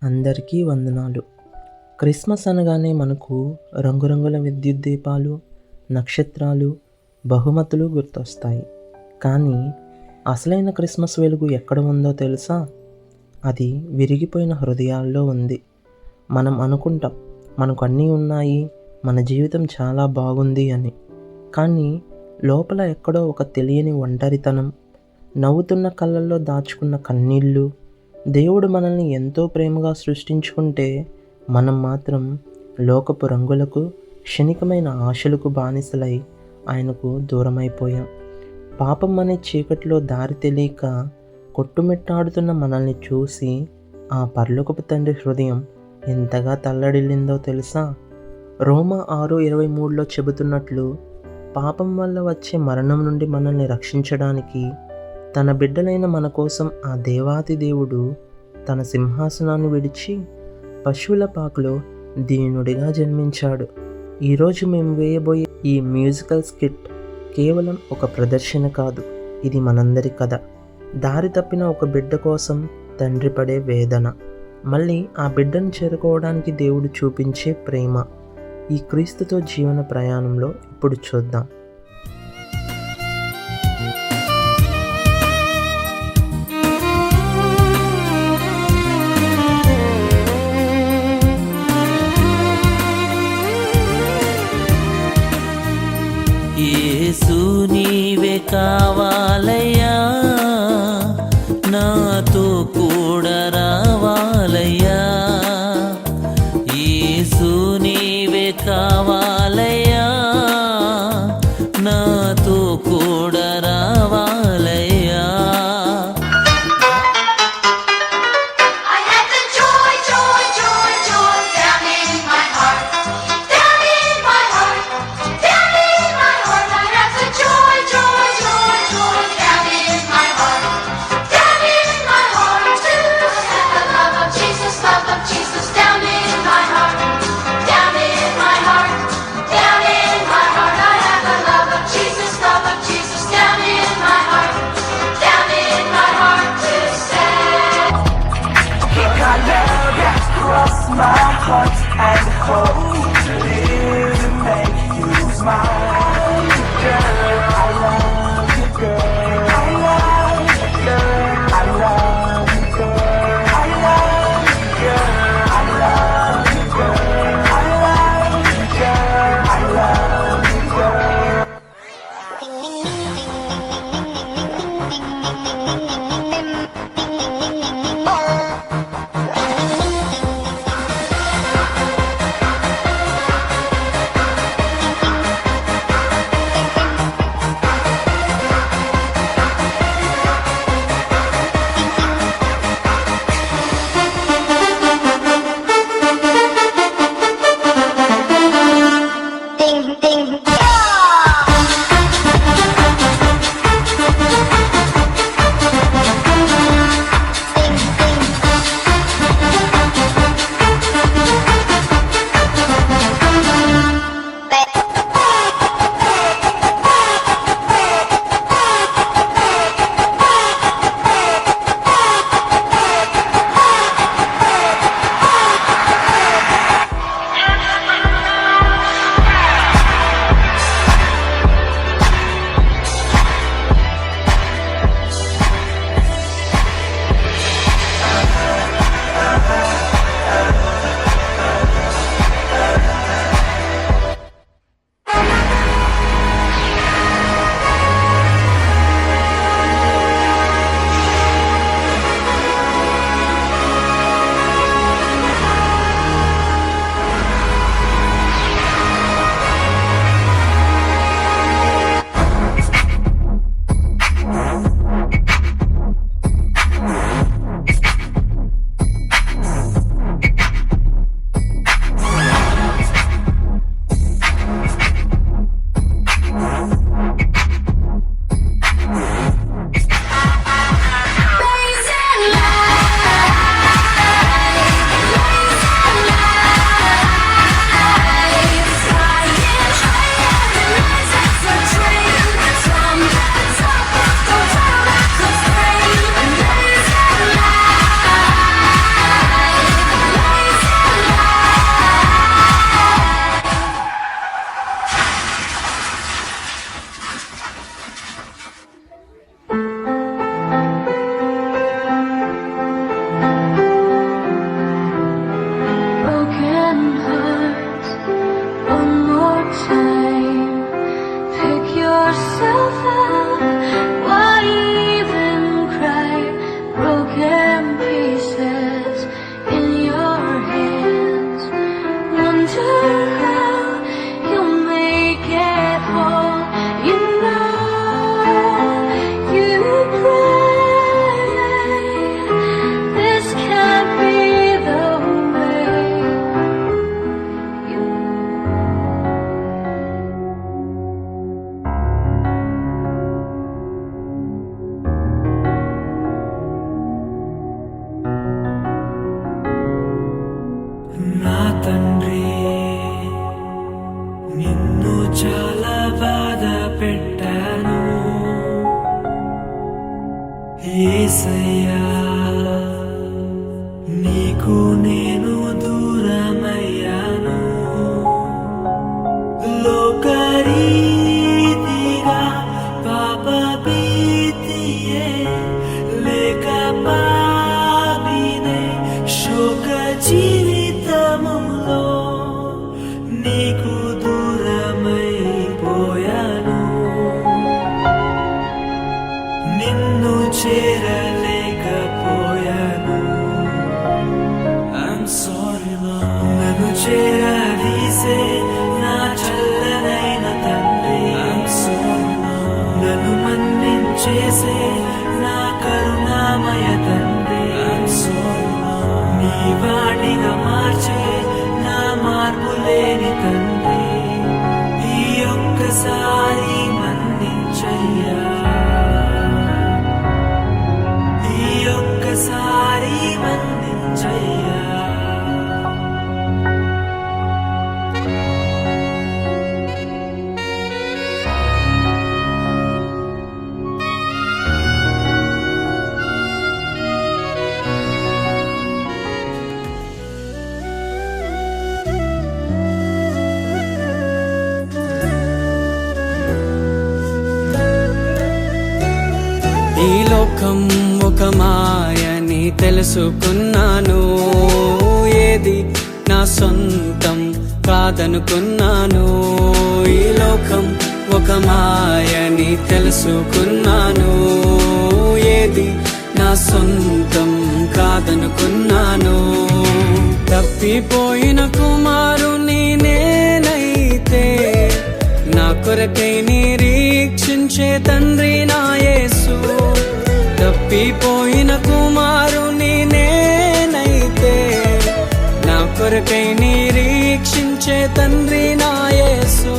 అందరికీ వందనాలు. క్రిస్మస్ అనగానే మనకు రంగురంగుల విద్యుత్ దీపాలు, నక్షత్రాలు, బహుమతులు గుర్తొస్తాయి. కానీ అసలైన క్రిస్మస్ వెలుగు ఎక్కడ ఉందో తెలుసా? అది విరిగిపోయిన హృదయాల్లో ఉంది. మనం అనుకుంటాం మనకు అన్నీ ఉన్నాయి, మన జీవితం చాలా బాగుంది అని. కానీ లోపల ఎక్కడో ఒక తెలియని ఒంటరితనం, నవ్వుతున్న కళ్ళల్లో దాచుకున్న కన్నీళ్ళు. దేవుడు మనల్ని ఎంతో ప్రేమగా సృష్టించుకుంటే మనం మాత్రం లోకపు రంగులకు, క్షణికమైన ఆశలకు బానిసలై ఆయనకు దూరమైపోయాం. పాపం అనే చీకటిలో దారి తెలియక కొట్టుమిట్టాడుతున్న మనల్ని చూసి ఆ పరలోకపు తండ్రి హృదయం ఎంతగా తల్లడిల్లిందో తెలుసా? రోమా 6:23లో చెబుతున్నట్లు, పాపం వల్ల వచ్చే మరణం నుండి మనల్ని రక్షించడానికి తన బిడ్డలైన మన కోసం ఆ దేవాతి దేవుడు తన సింహాసనాన్ని విడిచి పశువుల పాకలో దీనుడిగా జన్మించాడు. ఈరోజు మేము వేయబోయే ఈ మ్యూజికల్ స్కిట్ కేవలం ఒక ప్రదర్శన కాదు, ఇది మనందరి కథ. దారి తప్పిన ఒక బిడ్డ కోసం తండ్రి పడే వేదన, మళ్ళీ ఆ బిడ్డను చేరుకోవడానికి దేవుడు చూపించే ప్రేమ. ఈ క్రీస్తుతో జీవన ప్రయాణంలో ఇప్పుడు చూద్దాం. యేసు నీవే కావాలయ్యా, నాతో కూడా రావాలయ్యా. యేసు నీవే కావాలయ్యా, నాతో కూడా రావాలయ్యా. My heart and hope to live and make you smile. Girl, I love you, girl. I love you, girl. I love you, girl. I love you, girl. I love you, girl. I love you, girl. I love you, girl. తండ్రి, నిన్ను చాలా బాధ పెట్టాను యేసయ్యా, నీకు నేను దూరమయ్యాను. లోకరీతిగా పాప భీతియే లేక పాపినే శోక జీవితములో నీకు దూరమైపోయాను. నిన్ను చేరలేకపోయాను. I'm sorry Lord. నన్ను చేరదీసే నా చల్లనైన తండ్రి, I'm sorry Lord. నన్ను మన్నించేసే నా కరుణామయ తండ్రి, I'm sorry Lord. నీ వాడిగా మార్చే నా మార్పు లేని తండ్రి, ఈ ఒక్కసారి మన్నించయ్యా, ఈ ఒక్కసారి మన్నించయ్యా. ఈ లోకం ఒక మాయని తెలుసుకున్నాను, ఏది నా సొంతం కాదనుకున్నాను. ఈ లోకం ఒక మాయని తెలుసుకున్నాను, ఏది నా సొంతం కాదనుకున్నాను. తప్పిపోయిన కుమారుని నేనైతే నా కొరకై నిరీక్షించే తండ్రి నా యేసు. తప్పిపోయిన కుమారుని నేనైతే నా కొరకై నిరీక్షించే తండ్రి నా యేసు.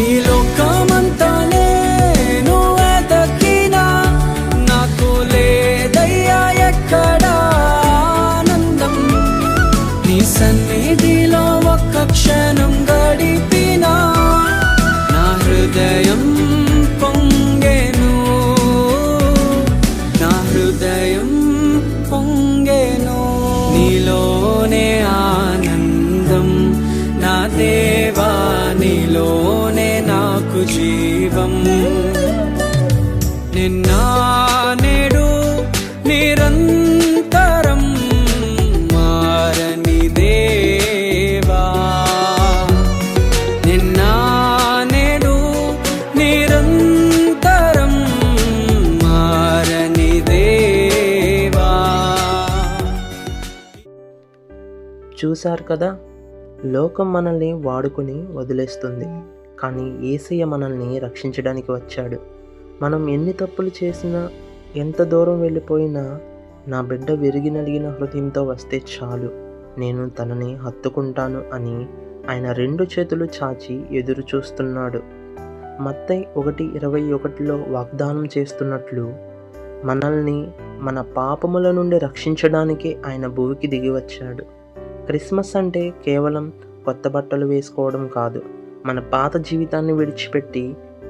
ఈ లోకమంతా నేను వెతకినా నాకు లేదయ్యా ఎక్కడా ఆనందం. నీ సన్నిధిలో ఒక్క క్షణం గడిపినా నా హృదయం పొంగెను, నా హృదయం పొంగెను. నీలోనే ఆనందం నా దేవా, నీలోనే నాకు జీవం. నిన్న నేడు నిరంతరం మారని దేవా, నిన్న నేడు నిరంతరం మారని దేవా. చూశారు కదా, లోకం మనల్ని వాడుకొని వదిలేస్తుంది, కానీ యేసయ్య మనల్ని రక్షించడానికి వచ్చాడు. మనం ఎన్ని తప్పులు చేసినా, ఎంత దూరం వెళ్ళిపోయినా, నా బిడ్డ విరిగి నలిగిన హృదయంతో వస్తే చాలు, నేను తనని హత్తుకుంటాను అని ఆయన 2 చేతులు చాచి ఎదురు చూస్తున్నాడు. మత్తయి 1:21లో వాగ్దానం చేస్తున్నట్లు మనల్ని మన పాపముల నుండి రక్షించడానికే ఆయన భూమికి దిగి వచ్చాడు. క్రిస్మస్ అంటే కేవలం కొత్త బట్టలు వేసుకోవడం కాదు, మన పాత జీవితాన్ని విడిచిపెట్టి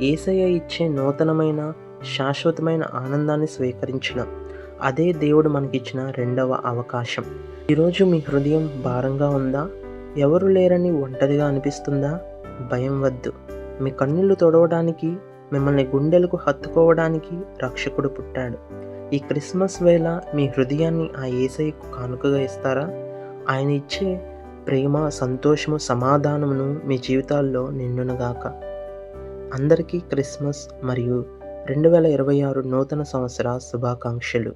యేసయ్య ఇచ్చే నూతనమైన శాశ్వతమైన ఆనందాన్ని స్వీకరించడం. అదే దేవుడు మనకిచ్చిన 2వ అవకాశం. ఈరోజు మీ హృదయం భారంగా ఉందా? ఎవరు లేరని ఒంటరిగా అనిపిస్తుందా? భయం వద్దు. మీ కన్నీళ్లు తొడవడానికి, మిమ్మల్ని గుండెలకు హత్తుకోవడానికి రక్షకుడు పుట్టాడు. ఈ క్రిస్మస్ వేళ మీ హృదయాన్ని ఆ యేసయ్యకు కానుకగా ఇస్తారా? ఆయన ఇచ్చే ప్రేమ, సంతోషము, సమాధానమును మీ జీవితాల్లో నిండునుగాక. అందరికీ క్రిస్మస్ మరియు 2026 నూతన సంవత్సర శుభాకాంక్షలు.